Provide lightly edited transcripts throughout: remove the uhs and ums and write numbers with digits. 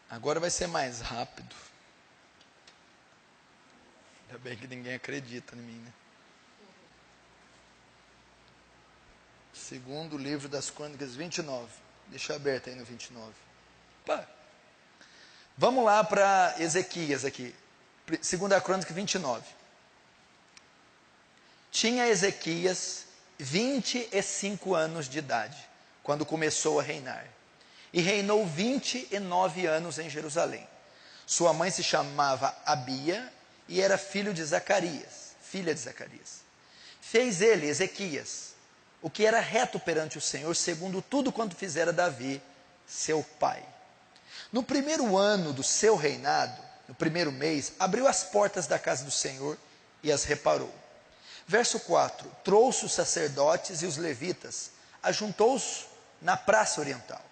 Agora vai ser mais rápido. Ainda bem que ninguém acredita em mim, né? Segundo livro das Crônicas 29. Deixa aberto aí no 29. Pá. Vamos lá para Ezequias aqui. Segunda Crônica 29. Tinha Ezequias 25 anos de idade, quando começou a reinar. E reinou 29 anos em Jerusalém. Sua mãe se chamava Abia e era filha de Zacarias. Fez ele, Ezequias, o que era reto perante o Senhor, segundo tudo quanto fizera Davi, seu pai. No primeiro ano do seu reinado, no primeiro mês, abriu as portas da casa do Senhor e as reparou. Verso 4, trouxe os sacerdotes e os levitas, ajuntou-os na praça oriental.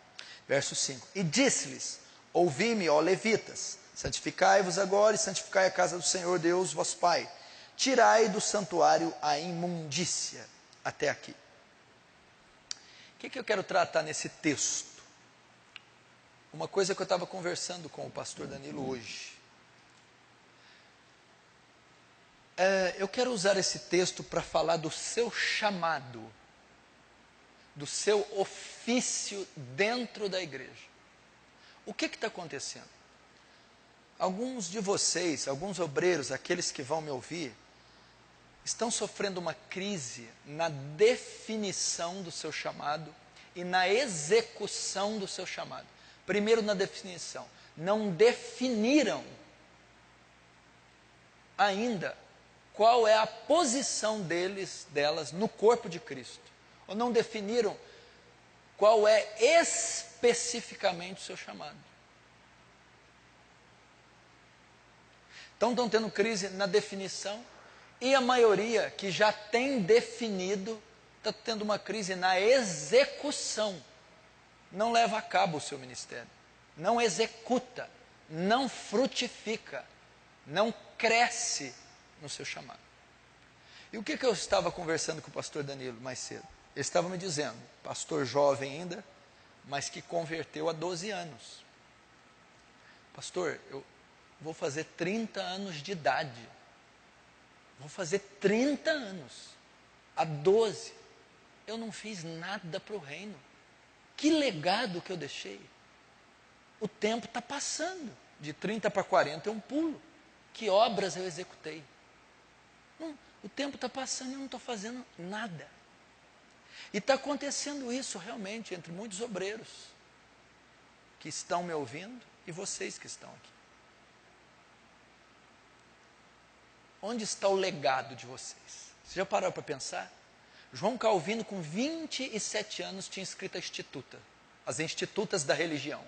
Verso 5, e disse-lhes, ouvi-me, ó levitas, santificai-vos agora e santificai a casa do Senhor Deus, vosso Pai. Tirai do santuário a imundícia. Até aqui. O que eu quero tratar nesse texto? Uma coisa que eu estava conversando com o pastor Danilo hoje. Eu quero usar esse texto para falar do seu chamado, do seu ofício dentro da igreja. O que está acontecendo? Alguns de vocês, alguns obreiros, aqueles que vão me ouvir, estão sofrendo uma crise na definição do seu chamado e na execução do seu chamado. Primeiro na definição, não definiram ainda qual é a posição delas no corpo de Cristo. Ou não definiram qual é especificamente o seu chamado. Então estão tendo crise na definição e a maioria que já tem definido está tendo uma crise na execução. Não leva a cabo o seu ministério, não executa, não frutifica, não cresce no seu chamado. E o que eu estava conversando com o pastor Danilo mais cedo? Ele estava me dizendo, pastor jovem ainda, mas que converteu há 12 anos. Pastor, eu vou fazer 30 anos de idade. Vou fazer 30 anos. Há 12. Eu não fiz nada para o reino. Que legado que eu deixei. O tempo está passando. De 30 para 40 é um pulo. Que obras eu executei. Não, o tempo está passando e eu não estou fazendo nada. E está acontecendo isso realmente entre muitos obreiros que estão me ouvindo e vocês que estão aqui. Onde está o legado de vocês? Você já parou para pensar? João Calvino, com 27 anos, tinha escrito a Instituta, as Institutas da Religião.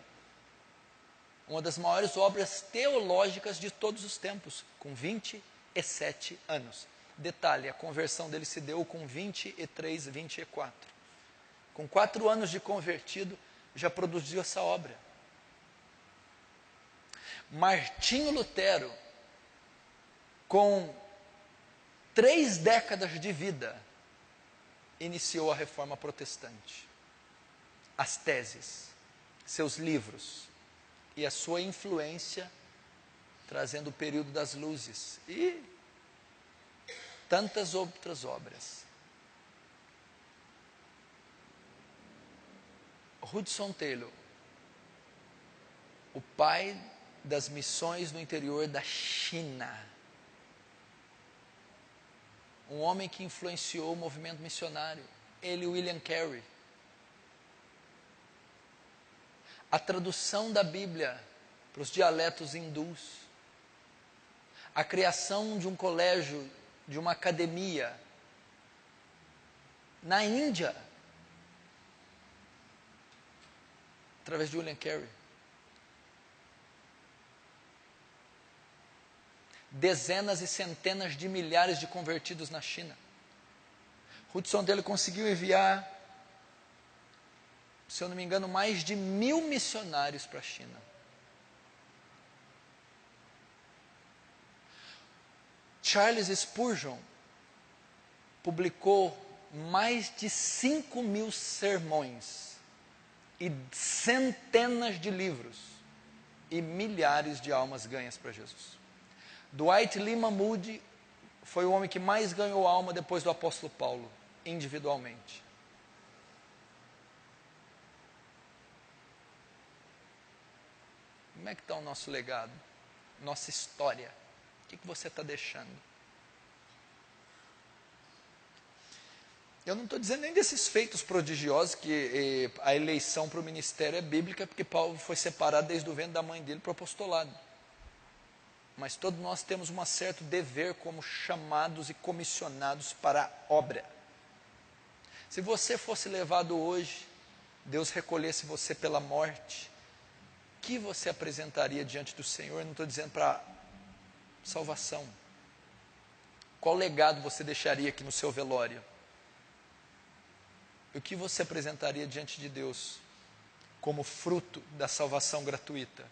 Uma das maiores obras teológicas de todos os tempos, com 27 anos. Detalhe, a conversão dele se deu com 23, 24. Com 4 anos de convertido, já produziu essa obra. Martinho Lutero, com 3 décadas de vida, iniciou a reforma protestante. As teses, seus livros e a sua influência, trazendo o período das luzes e tantas outras obras. Hudson Taylor, o pai das missões no interior da China. Um homem que influenciou o movimento missionário. Ele e William Carey. A tradução da Bíblia para os dialetos hindus. A criação de um colégio, de uma academia na Índia, através de William Carey. Dezenas e centenas de milhares de convertidos na China. Hudson Taylor conseguiu enviar, se eu não me engano, mais de 1000 missionários para a China. Charles Spurgeon publicou mais de 5.000 sermões e centenas de livros e milhares de almas ganhas para Jesus. Dwight Lyman Moody foi o homem que mais ganhou alma depois do apóstolo Paulo, individualmente. Como é que está o nosso legado? Nossa história? O que você está deixando? Eu não estou dizendo nem desses feitos prodigiosos, que a eleição para o ministério é bíblica, porque Paulo foi separado desde o ventre da mãe dele para o apostolado. Mas todos nós temos um certo dever como chamados e comissionados para a obra. Se você fosse levado hoje, Deus recolhesse você pela morte, o que você apresentaria diante do Senhor? Eu não estou dizendo para salvação. Qual legado você deixaria aqui no seu velório? O que você apresentaria diante de Deus como fruto da salvação gratuita?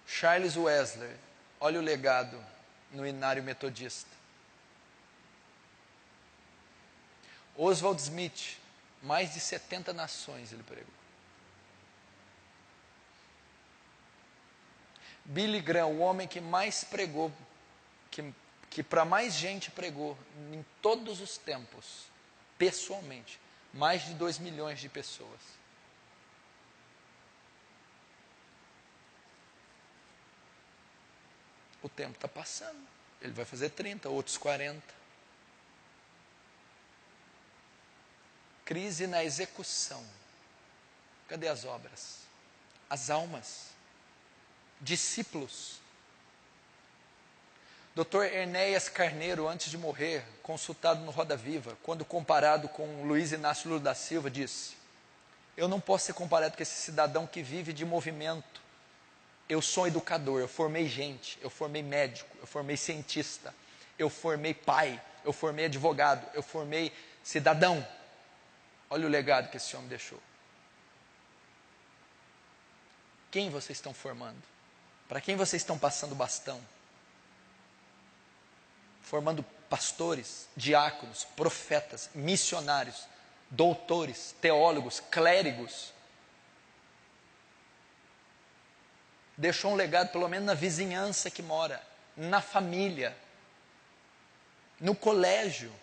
Charles Wesley, olha o legado no Inário Metodista. Oswald Smith, mais de 70 nações ele pregou. Billy Graham, o homem que mais pregou, que para mais gente pregou em todos os tempos, pessoalmente, mais de 2 milhões de pessoas. O tempo está passando, ele vai fazer 30, outros 40. Crise na execução. Cadê as obras? As almas. Discípulos. Dr. Enéas Carneiro, antes de morrer, consultado no Roda Viva, quando comparado com Luiz Inácio Lula da Silva, disse: eu não posso ser comparado com esse cidadão que vive de movimento. Eu sou educador, eu formei gente, eu formei médico, eu formei cientista, eu formei pai, eu formei advogado, eu formei cidadão. Olha o legado que esse homem deixou. Quem vocês estão formando? Para quem vocês estão passando bastão? Formando pastores, diáconos, profetas, missionários, doutores, teólogos, clérigos. Deixou um legado pelo menos na vizinhança que mora, na família, no colégio.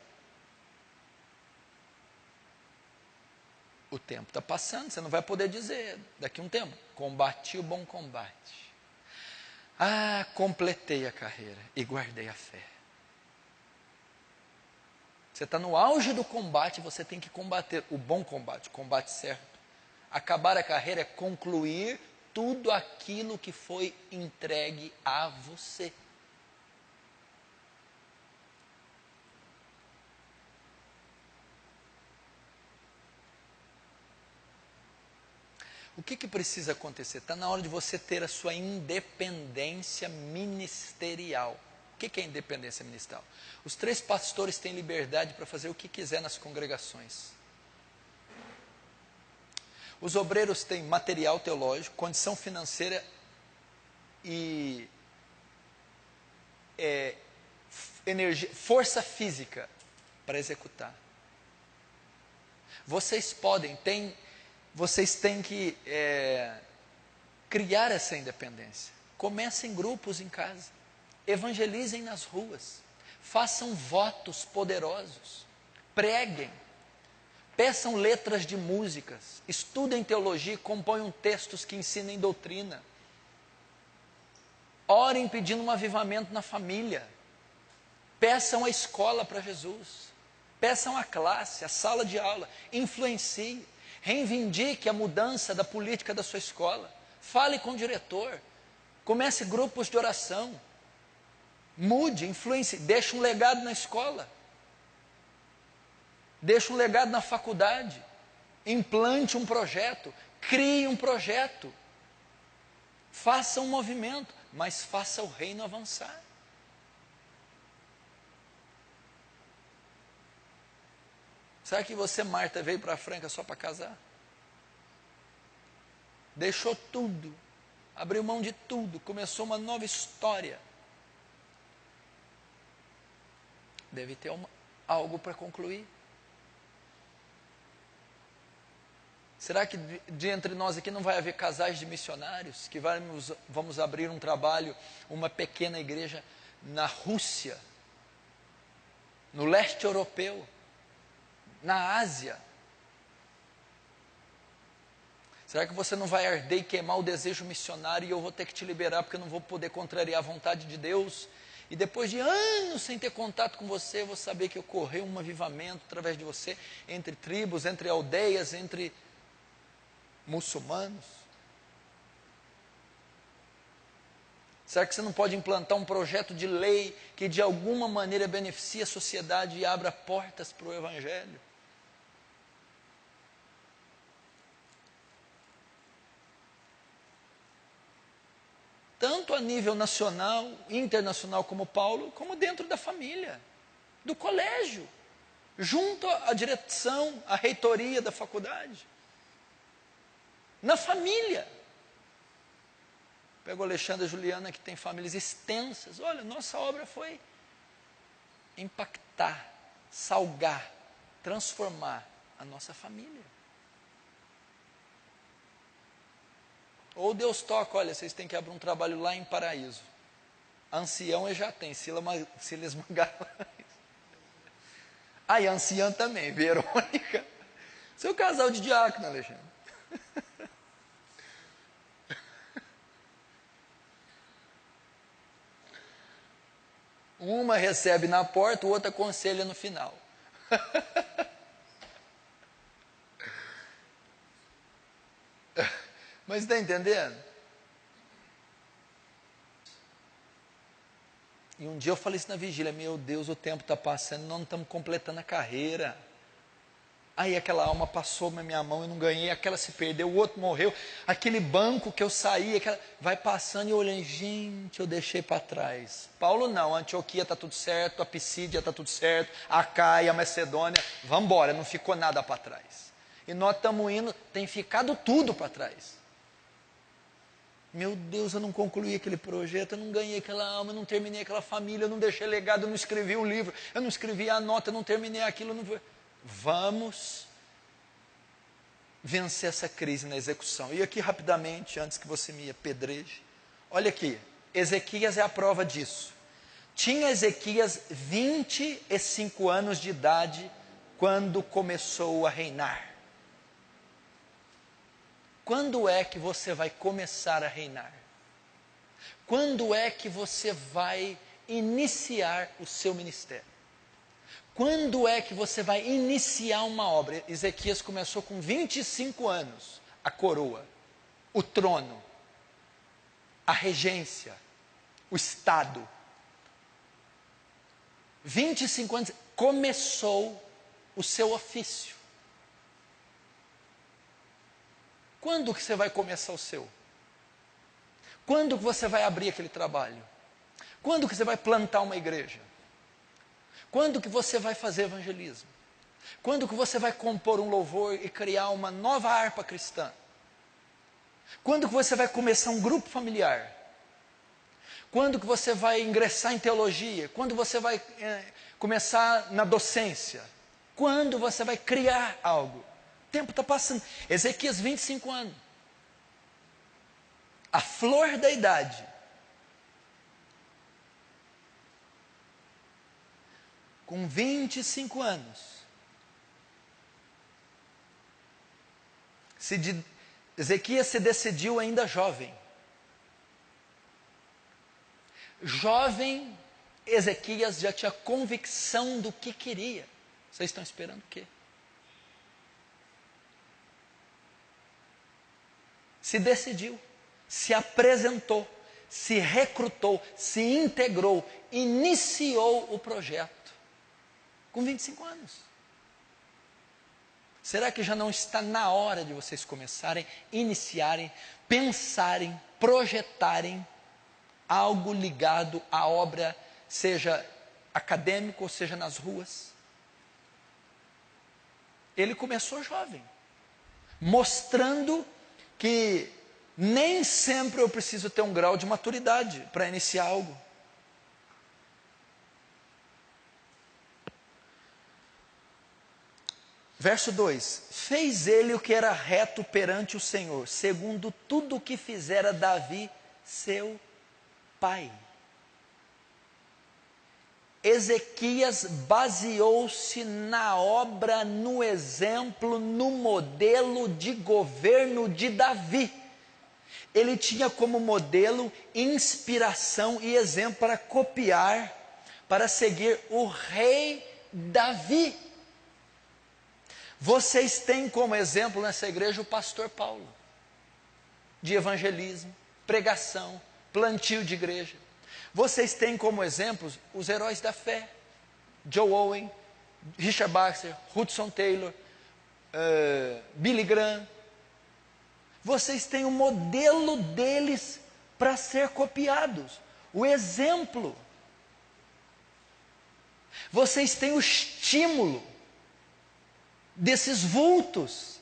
O tempo está passando, você não vai poder dizer daqui a um tempo: combati o bom combate. Ah, completei a carreira e guardei a fé. Você está no auge do combate, você tem que combater o bom combate, o combate certo. Acabar a carreira é concluir tudo aquilo que foi entregue a você. O que precisa acontecer? Está na hora de você ter a sua independência ministerial. O que é independência ministerial? Os 3 pastores têm liberdade para fazer o que quiser nas congregações. Os obreiros têm material teológico, condição financeira e energia, força física para executar. Vocês têm que criar essa independência. Comecem grupos em casa, evangelizem nas ruas, façam votos poderosos, preguem, peçam letras de músicas, estudem teologia e componham textos que ensinem doutrina. Orem pedindo um avivamento na família. Peçam a escola para Jesus. Peçam a classe, a sala de aula. Influencie. Reivindique a mudança da política da sua escola. Fale com o diretor. Comece grupos de oração. Mude, influencie. Deixe um legado na escola. Deixe um legado na faculdade. Implante um projeto. Crie um projeto. Faça um movimento, mas faça o reino avançar. Será que você, Marta, veio para Franca só para casar? Deixou tudo, abriu mão de tudo, começou uma nova história. Deve ter algo para concluir. Será que de entre nós aqui não vai haver casais de missionários que vamos abrir um trabalho, uma pequena igreja na Rússia, no leste europeu, na Ásia? Será que você não vai arder e queimar o desejo missionário e eu vou ter que te liberar porque eu não vou poder contrariar a vontade de Deus? E depois de anos sem ter contato com você, eu vou saber que ocorreu um avivamento através de você, entre tribos, entre aldeias, entre muçulmanos. Será que você não pode implantar um projeto de lei que de alguma maneira beneficie a sociedade e abra portas para o Evangelho? Tanto a nível nacional, internacional como Paulo, como dentro da família, do colégio, junto à direção, à reitoria da faculdade, na família. Pega o Alexandre e a Juliana, que tem famílias extensas. Olha, nossa obra foi impactar, salgar, transformar a nossa família. Ou Deus toca, olha, vocês têm que abrir um trabalho lá em Paraíso. Ancião eu já tenho, Silas Magalhães. Ah, e anciã também, Verônica. Seu casal de diácono, Alexandre. Uma recebe na porta, o outro aconselha no final. Mas está entendendo? E um dia eu falei isso na vigília: meu Deus, o tempo está passando, nós não estamos completando a carreira. Aí aquela alma passou na minha mão, eu não ganhei, aquela se perdeu, o outro morreu, aquele banco que eu saí, vai passando e eu olhando, gente, eu deixei para trás. Paulo não, a Antioquia está tudo certo, a Pisídia está tudo certo, a Caia, a Macedônia, vamos embora, não ficou nada para trás. E nós estamos indo, tem ficado tudo para trás. Meu Deus, eu não concluí aquele projeto, eu não ganhei aquela alma, eu não terminei aquela família, eu não deixei legado, eu não escrevi um livro, eu não escrevi a nota, eu não terminei aquilo, eu não... Vamos vencer essa crise na execução. E aqui rapidamente, antes que você me apedreje, olha aqui, Ezequias é a prova disso. Tinha Ezequias 25 anos de idade quando começou a reinar. Quando é que você vai começar a reinar? Quando é que você vai iniciar o seu ministério? Quando é que você vai iniciar uma obra? Ezequias começou com 25 anos, a coroa, o trono, a regência, o Estado. 25 anos, começou o seu ofício. Quando que você vai começar o seu? Quando que você vai abrir aquele trabalho? Quando que você vai plantar uma igreja? Quando que você vai fazer evangelismo? Quando que você vai compor um louvor e criar uma nova harpa cristã? Quando que você vai começar um grupo familiar? Quando que você vai ingressar em teologia? Quando você vai começar na docência? Quando você vai criar algo? O tempo está passando. Ezequias, 25 anos. A flor da idade. Com 25 anos. Ezequias se decidiu ainda jovem. Jovem, Ezequias já tinha convicção do que queria. Vocês estão esperando o quê? Se decidiu, se apresentou, se recrutou, se integrou, iniciou o projeto. Com 25 anos. Será que já não está na hora de vocês começarem, iniciarem, pensarem, projetarem algo ligado à obra, seja acadêmico ou seja nas ruas? Ele começou jovem, mostrando que nem sempre eu preciso ter um grau de maturidade para iniciar algo. Verso 2: fez ele o que era reto perante o Senhor, segundo tudo o que fizera Davi, seu pai. Ezequias baseou-se na obra, no exemplo, no modelo de governo de Davi. Ele tinha como modelo, inspiração e exemplo para copiar, para seguir o rei Davi. Vocês têm como exemplo nessa igreja o pastor Paulo, de evangelismo, pregação, plantio de igreja. Vocês têm como exemplos os heróis da fé, Joe Owen, Richard Baxter, Hudson Taylor, Billy Graham. Vocês têm o modelo deles para ser copiados, o exemplo. Vocês têm o estímulo desses vultos,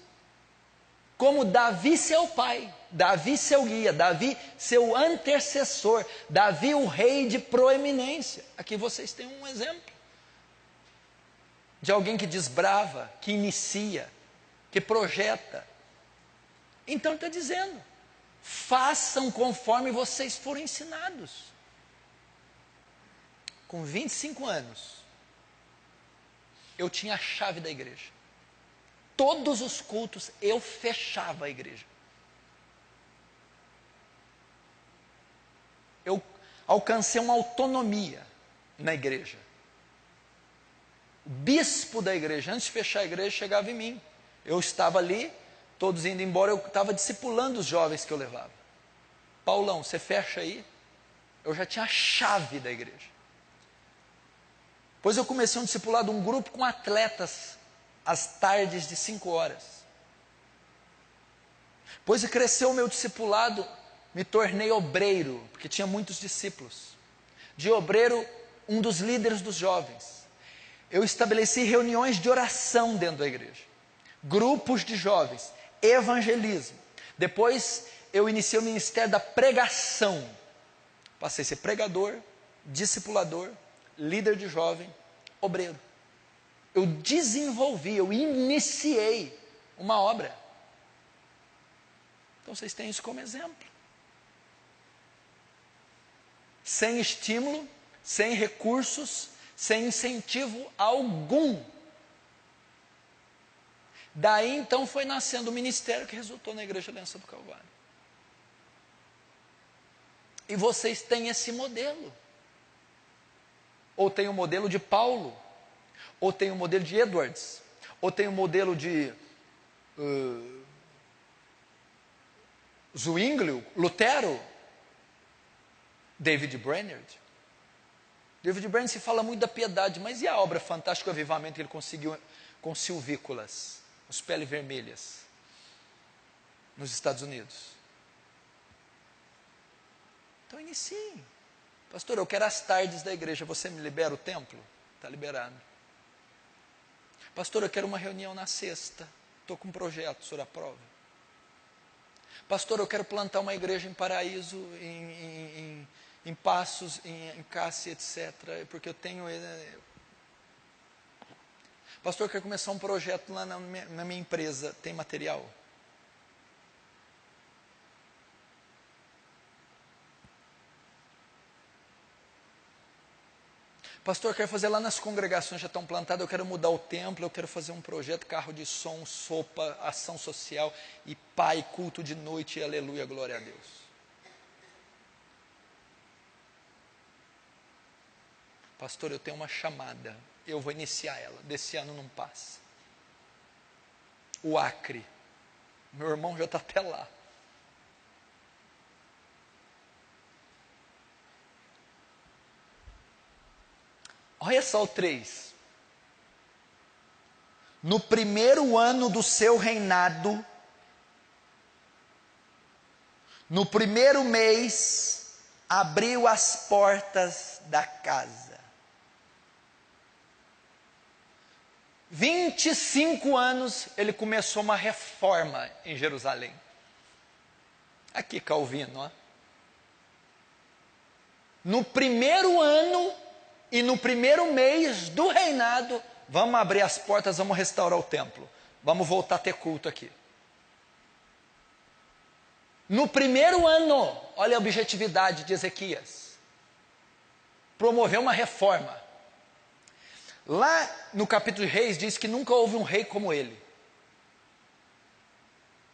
como Davi seu pai, Davi seu guia, Davi seu antecessor, Davi o rei de proeminência. Aqui vocês têm um exemplo de alguém que desbrava, que inicia, que projeta. Então está dizendo, façam conforme vocês foram ensinados. Com 25 anos, eu tinha a chave da igreja. Todos os cultos eu fechava a igreja. Eu alcancei uma autonomia na igreja. O bispo da igreja, antes de fechar a igreja, chegava em mim. Eu estava ali, todos indo embora, eu estava discipulando os jovens que eu levava. Paulão, você fecha aí? Eu já tinha a chave da igreja. Depois eu comecei um discipulado, um grupo com atletas, às tardes de 5 horas. Depois cresceu o meu discipulado, me tornei obreiro, porque tinha muitos discípulos. De obreiro, um dos líderes dos jovens. Eu estabeleci reuniões de oração dentro da igreja. Grupos de jovens, evangelismo. Depois eu iniciei o ministério da pregação. Passei a ser pregador, discipulador, líder de jovem, obreiro. Eu desenvolvi, eu iniciei uma obra. Então vocês têm isso como exemplo. Sem estímulo, sem recursos, sem incentivo algum. Daí então foi nascendo o ministério que resultou na Igreja Aliança do Calvário. E vocês têm esse modelo. Ou tem o modelo de Paulo, ou tem o modelo de Edwards, ou tem o modelo de Zwinglio, Lutero, David Brainerd. David Brainerd se fala muito da piedade, mas e a obra fantástica, o avivamento que ele conseguiu com silvícolas, os peles vermelhas, nos Estados Unidos? Então inicie. Pastor, eu quero as tardes da igreja, você me libera o templo? Está liberado. Pastor, eu quero uma reunião na sexta, estou com um projeto, o senhor aprova? Pastor, eu quero plantar uma igreja em Paraíso, em Passos, em Cássia, etc., porque eu tenho... Pastor, eu quero começar um projeto lá na minha empresa, tem material? Pastor, eu quero fazer lá nas congregações, já estão plantadas, eu quero mudar o templo, eu quero fazer um projeto, carro de som, sopa, ação social, e pai, culto de noite, e aleluia, glória a Deus. Pastor, eu tenho uma chamada, eu vou iniciar ela, desse ano não passa. O Acre, meu irmão já está até lá. Olha só o 3. No primeiro ano do seu reinado, no primeiro mês, abriu as portas da casa. 25 anos ele começou uma reforma em Jerusalém. Aqui Calvino, ó. No primeiro ano e no primeiro mês do reinado, vamos abrir as portas, vamos restaurar o templo. Vamos voltar a ter culto aqui. No primeiro ano, olha a objetividade de Ezequias. Promoveu uma reforma. Lá no capítulo de Reis diz que nunca houve um rei como ele.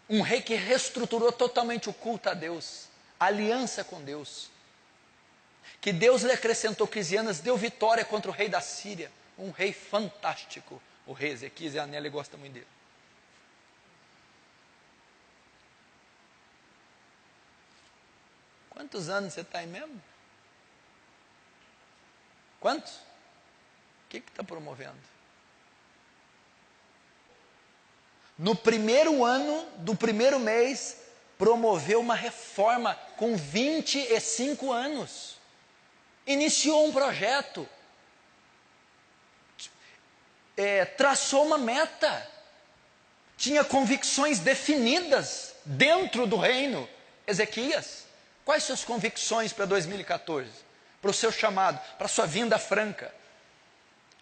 Um rei que reestruturou totalmente o culto a Deus, a aliança com Deus. Que Deus lhe acrescentou 15 anos, deu vitória contra o rei da Síria. Um rei fantástico. O rei Ezequias, e a Nélia gosta muito dele. Quantos anos você está aí mesmo? Quantos? O que está promovendo? No primeiro ano do primeiro mês, promoveu uma reforma com 25 anos. Iniciou um projeto. Traçou uma meta. Tinha convicções definidas dentro do reino. Ezequias, quais suas convicções para 2014? Para o seu chamado, para a sua vinda franca?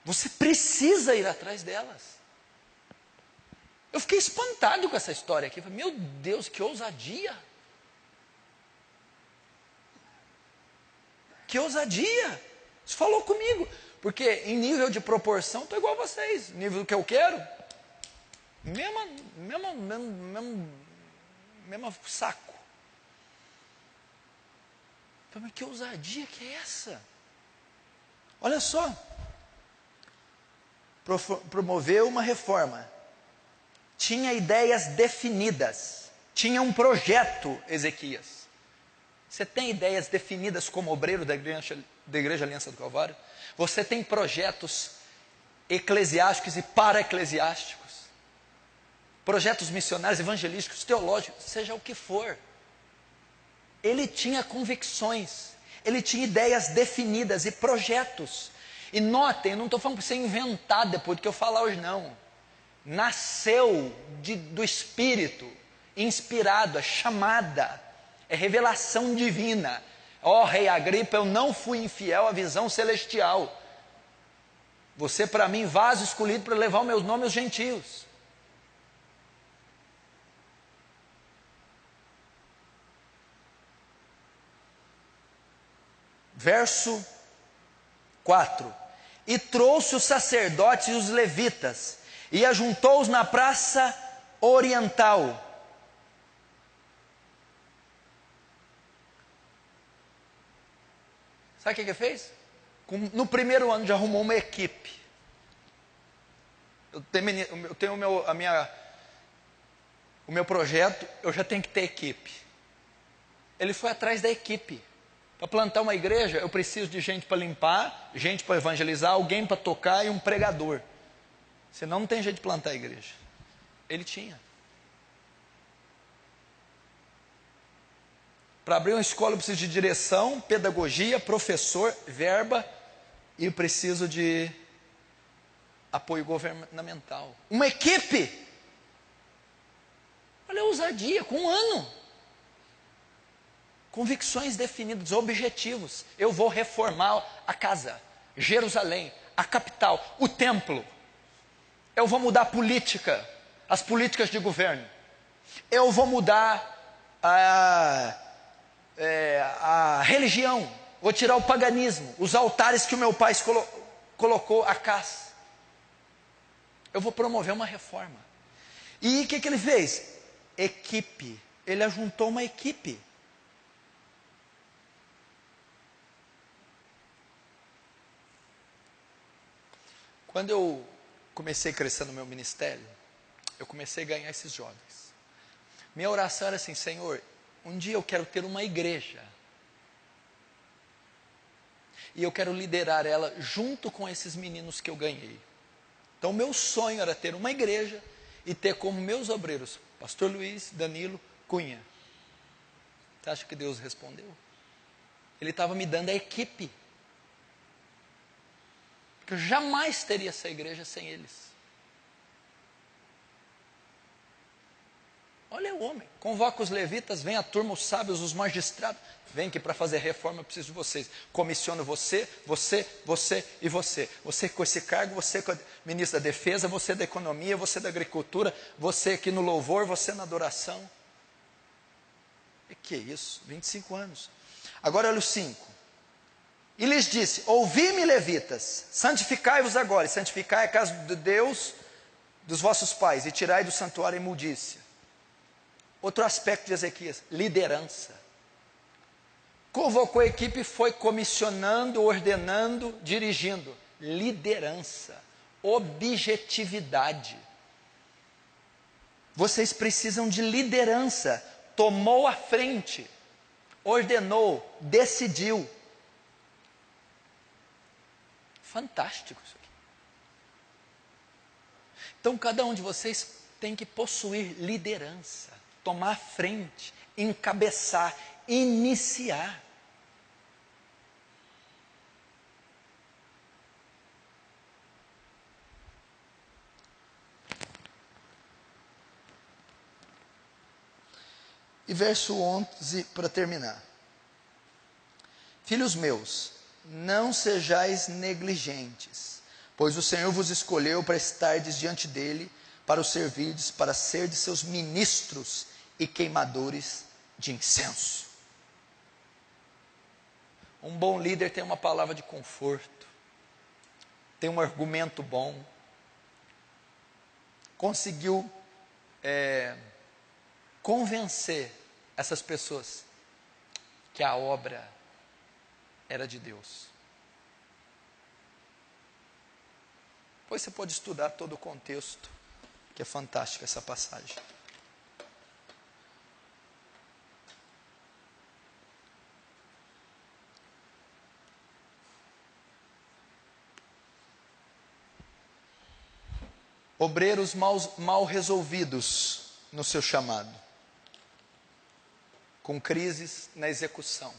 Você precisa ir atrás delas. Eu fiquei espantado com essa história aqui. Falei, meu Deus, que ousadia! Que ousadia! Isso falou comigo. Porque em nível de proporção, estou igual a vocês. Nível do que eu quero, mesmo saco. Falei, mas que ousadia que é essa? Olha só. Promoveu uma reforma. Tinha ideias definidas. Tinha um projeto, Ezequias. Você tem ideias definidas como obreiro da Igreja Aliança do Calvário? Você tem projetos eclesiásticos e para-eclesiásticos? Projetos missionários, evangelísticos, teológicos, seja o que for. Ele tinha convicções. Ele tinha ideias definidas e projetos. E notem, eu não estou falando para você inventar depois do que eu falar hoje, não. Nasceu do Espírito, inspirado, é chamada, é revelação divina. Ó rei Agripa, eu não fui infiel à visão celestial. Você para mim vaso escolhido para levar o meu nome aos gentios. Verso 4. E trouxe os sacerdotes e os levitas, e ajuntou-os na praça oriental. Sabe o que ele fez? No primeiro ano já arrumou uma equipe. Eu tenho o meu projeto, eu já tenho que ter equipe. Ele foi atrás da equipe. Para plantar uma igreja, eu preciso de gente para limpar, gente para evangelizar, alguém para tocar e um pregador. Senão não tem jeito de plantar a igreja. Ele tinha. Para abrir uma escola eu preciso de direção, pedagogia, professor, verba e eu preciso de apoio governamental. Uma equipe. Olha a ousadia, com um ano. Convicções definidas, objetivos. Eu vou reformar a casa, Jerusalém, a capital, o templo. Eu vou mudar a política, as políticas de governo. Eu vou mudar a religião. Vou tirar o paganismo, os altares que o meu pai colocou a casa. Eu vou promover uma reforma. E o que ele fez? Equipe. Ele ajuntou uma equipe. Quando eu comecei a crescer no meu ministério, eu comecei a ganhar esses jovens. Minha oração era assim, Senhor, um dia eu quero ter uma igreja. E eu quero liderar ela junto com esses meninos que eu ganhei. Então, meu sonho era ter uma igreja e ter como meus obreiros, Pastor Luiz, Danilo, Cunha. Você acha que Deus respondeu? Ele estava me dando a equipe. Porque eu jamais teria essa igreja sem eles. Olha o homem, convoca os levitas, vem a turma, os sábios, os magistrados. Vem que para fazer reforma eu preciso de vocês. Comissiono você e você. Você com esse cargo, você com a ministra da defesa, você da economia, você da agricultura, você aqui no louvor, você na adoração. E que isso? 25 anos. Agora olha o 5. E lhes disse, ouvi-me levitas, santificai-vos agora, e santificai a casa de Deus dos vossos pais, e tirai do santuário a imundícia. Outro aspecto de Ezequias, liderança. Convocou a equipe e foi comissionando, ordenando, dirigindo. Liderança, objetividade. Vocês precisam de liderança. Tomou a frente, ordenou, decidiu. Fantástico isso aqui. Então cada um de vocês tem que possuir liderança, tomar a frente, encabeçar, iniciar. E verso 11 para terminar. Filhos meus, não sejais negligentes, pois o Senhor vos escolheu para estardes diante dele, para o servirdes, para serdes seus ministros e queimadores de incenso. Um bom líder tem uma palavra de conforto, tem um argumento bom, conseguiu convencer essas pessoas que a obra era de Deus. Depois você pode estudar todo o contexto, que é fantástico essa passagem. Obreiros mal resolvidos no seu chamado, com crises na execução.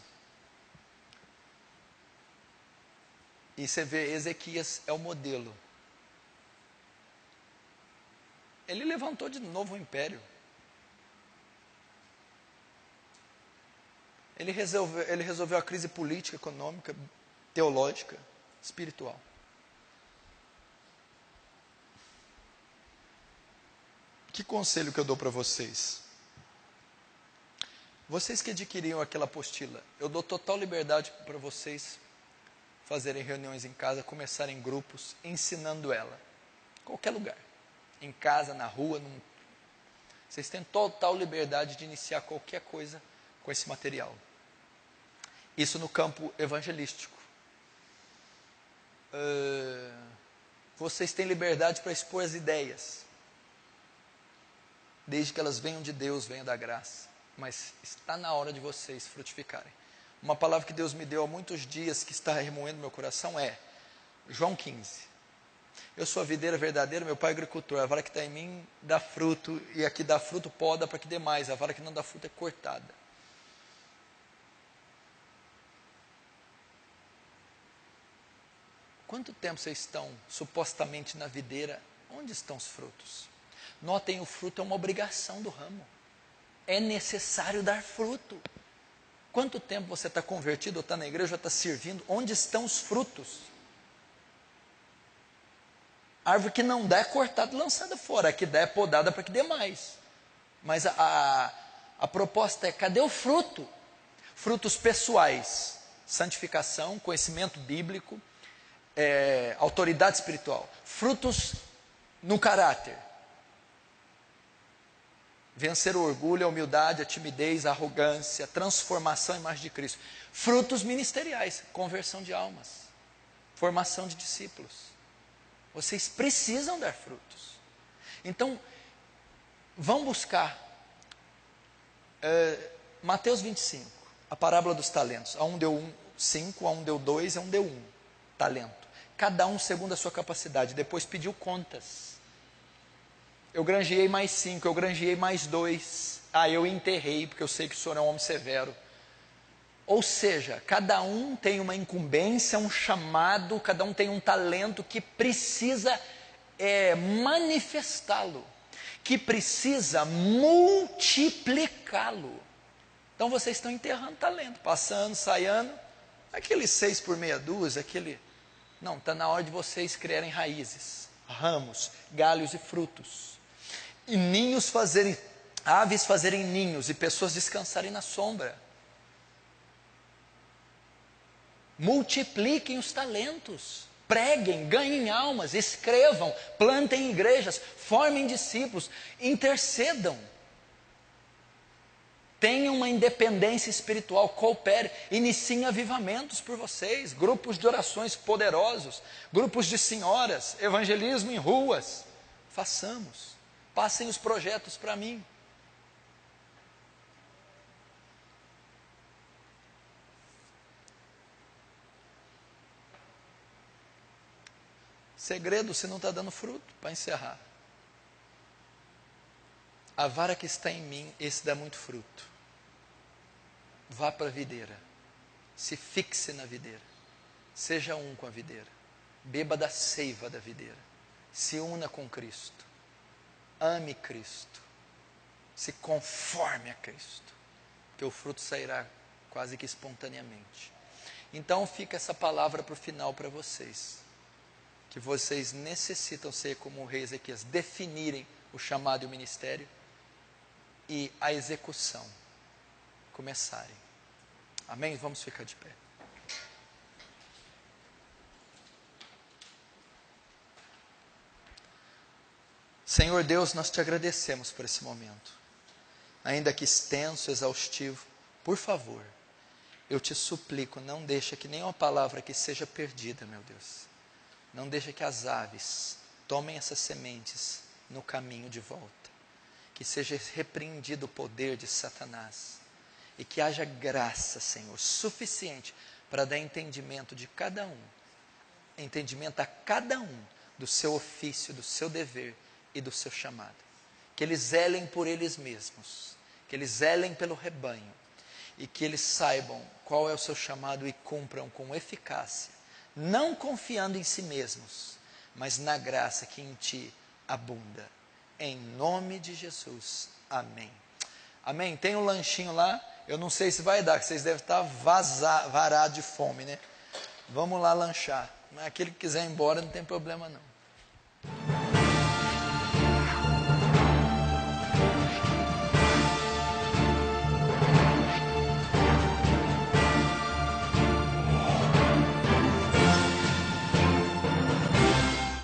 E você vê, Ezequias é o modelo. Ele levantou de novo o império. Ele resolveu a crise política, econômica, teológica, espiritual. Que conselho que eu dou para vocês? Vocês que adquiriram aquela apostila, eu dou total liberdade para vocês fazerem reuniões em casa, começarem grupos, ensinando ela. Qualquer lugar. Em casa, na rua. Vocês têm total liberdade de iniciar qualquer coisa com esse material. Isso no campo evangelístico. Vocês têm liberdade para expor as ideias, desde que elas venham de Deus, venham da graça. Mas está na hora de vocês frutificarem. Uma palavra que Deus me deu há muitos dias, que está remoendo meu coração, é João 15. Eu sou a videira verdadeira, meu pai é agricultor. A vara que está em mim dá fruto, e a que dá fruto poda para que dê mais. A vara que não dá fruto é cortada. Quanto tempo vocês estão supostamente na videira? Onde estão os frutos? Notem, o fruto é uma obrigação do ramo. É necessário dar fruto. Quanto tempo você está convertido, ou está na igreja, ou está servindo? Onde estão os frutos? A árvore que não dá é cortada e lançada fora. A que dá é podada para que dê mais. Mas a proposta é, cadê o fruto? Frutos pessoais. Santificação, conhecimento bíblico, autoridade espiritual. Frutos no caráter. Vencer o orgulho, a humildade, a timidez, a arrogância, transformação em imagem de Cristo. Frutos ministeriais, conversão de almas, formação de discípulos. Vocês precisam dar frutos. Então, vão buscar Mateus 25, a parábola dos talentos. A um deu 5, a um deu 2, a um deu 1 talento. Cada um segundo a sua capacidade. Depois pediu contas. Eu granjeei mais 5, eu granjeei mais 2. Eu enterrei, porque eu sei que o senhor é um homem severo. Ou seja, cada um tem uma incumbência, um chamado, cada um tem um talento que precisa manifestá-lo. que precisa multiplicá-lo. Então vocês estão enterrando talento, passando, saindo, aquele 6 por meia dúzia, aquele... Não, está na hora de vocês criarem raízes, ramos, galhos e frutos. E ninhos fazerem, aves fazerem ninhos e pessoas descansarem na sombra. Multipliquem os talentos, preguem, ganhem almas, escrevam, plantem igrejas, formem discípulos, intercedam. Tenham uma independência espiritual, coopere, iniciem avivamentos por vocês, grupos de orações poderosos, grupos de senhoras, evangelismo em ruas. Façamos, passem os projetos para mim. Segredo, se não está dando fruto, para encerrar. A vara que está em mim, esse dá muito fruto. Vá para a videira, se fixe na videira, seja um com a videira, beba da seiva da videira, se una com Cristo, ame Cristo, se conforme a Cristo, que o fruto sairá quase que espontaneamente. Então fica essa palavra para o final para vocês, que vocês necessitam ser como o rei Ezequias, definirem o chamado e o ministério e a execução começarem. Amém? Vamos ficar de pé. Senhor Deus, nós te agradecemos por esse momento. Ainda que extenso, exaustivo, por favor, eu te suplico, não deixa que nenhuma palavra aqui seja perdida, meu Deus. Não deixa que as aves tomem essas sementes no caminho de volta. Que seja repreendido o poder de Satanás. E que haja graça, Senhor, suficiente para dar entendimento de cada um. Entendimento a cada um do seu ofício, do seu dever e do seu chamado. Que eles zelem por eles mesmos. Que eles zelem pelo rebanho. E que eles saibam qual é o seu chamado e cumpram com eficácia. Não confiando em si mesmos, mas na graça que em ti abunda. Em nome de Jesus. Amém. Amém. Tem um lanchinho lá. Eu não sei se vai dar, que vocês devem estar varados de fome, né? Vamos lá lanchar. Mas aquele que quiser ir embora não tem problema não.